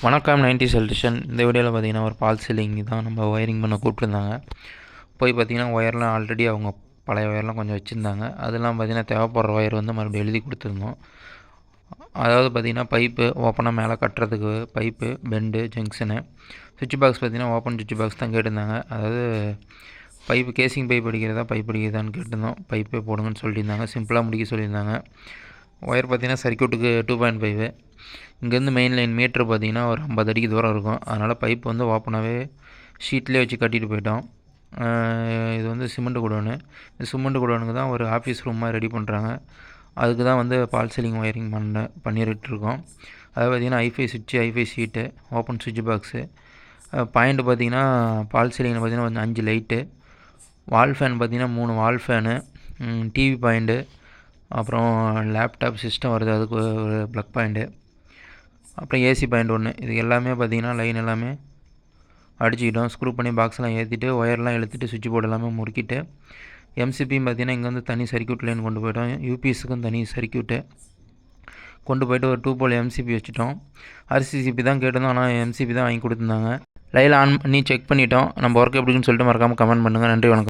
வணக்கம் 90s electrician. இந்த வீடியோவில் பார்த்தீங்கன்னா ஒரு ஃபால்ஸ் சீலிங் தான் நம்ம ஒயரிங் பண்ண கூப்பிட்டுருந்தாங்க. போய் பார்த்தீங்கன்னா ஒயர்லாம் ஆல்ரெடி அவங்க பழைய ஒயர்லாம் கொஞ்சம் வச்சுருந்தாங்க. அதெல்லாம் பார்த்தீங்கன்னா தேவைப்படுற ஒயர் வந்து மறுபடியும் எழுதி கொடுத்துருந்தோம். அதாவது பார்த்தீங்கன்னா பைப்பு ஓப்பனாக மேலே கட்டுறதுக்கு பைப்பு, பெண்டு, ஜங்ஷனு, சுவிட்ச் பாக்ஸ் பார்த்தீங்கன்னா ஓப்பன் சுவிட்ச் பாக்ஸ் தான் கேட்டிருந்தாங்க. அதாவது பைப்பு கேசிங் பைப் அடிக்கிறதா பைப் அடிக்கிறதான்னு கேட்டிருந்தோம். பைப்பே போடுங்கன்னு சொல்லியிருந்தாங்க. சிம்பிளாக முடிக்க சொல்லியிருந்தாங்க. ஒயர் பார்த்தீங்கன்னா சர்க்யூட்டுக்கு 2.5. இங்கேருந்து மெயின் லைன் மீட்ரு பார்த்தீங்கன்னா ஒரு 50 அடிக்கு தூரம் இருக்கும். அதனால் பைப் வந்து ஓப்பனாகவே ஷீட்லேயே வச்சு கட்டிட்டு போயிட்டோம். இது வந்து சிமெண்ட் குடோனு. இந்த சிமெண்ட் குடோனுக்கு தான் ஒரு ஆஃபீஸ் ரூமாக ரெடி பண்ணுறாங்க. அதுக்கு தான் வந்து ஃபால்ஸ் சீலிங் ஒயரிங் பண்ணிட்டுருக்கோம். அதாவது பார்த்திங்கன்னா ஐஃபை சுவிட்சு, ஐஃபை ஷீட்டு, ஓப்பன் சுவிட்ச் பாக்ஸு, பாயிண்ட் பார்த்திங்கன்னா ஃபால்ஸ் சீலிங்கில் பார்த்திங்கன்னா கொஞ்சம் 5 லைட்டு, வால் ஃபேன் பார்த்திங்கன்னா 3 வால் ஃபேனு, டிவி பாயிண்ட்டு, அப்புறம் லேப்டாப் சிஸ்டம் வருது அதுக்கு ஒரு ப்ளக் பாயிண்ட்டு, அப்புறம் ஏசி பாயிண்ட் 1. இது எல்லாமே பார்த்திங்கன்னா லைன் எல்லாமே அடிச்சுக்கிட்டோம். ஸ்க்ரூ பண்ணி பாக்ஸ்லாம் ஏற்றிட்டு ஒயர்லாம் இழுத்துட்டு சுவிட்ச் போர்டு எல்லாமே முறுக்கிட்டு, எம்சிபியும் பார்த்திங்கன்னா இங்கே வந்து தனி சர்க்யூட் லைன் கொண்டு போய்ட்டோம். யூபிஎஸ்ஸுக்கும் தனி சர்க்யூட்டு கொண்டு போய்ட்டு ஒரு 2 போல் எம்சிபி வச்சுட்டோம். ஆர்சிசிபி தான் கேட்டிருந்தோம், ஆனால் எம்சிபி தான் வாங்கி கொடுத்துருந்தாங்க. லைவில் ஆன் பண்ணி செக் பண்ணிட்டோம். நம்ம ஒர்க் எப்படின்னு சொல்லிட்டு மறக்காமல் கமெண்ட் பண்ணுங்கள். நன்றி, வணக்கம்.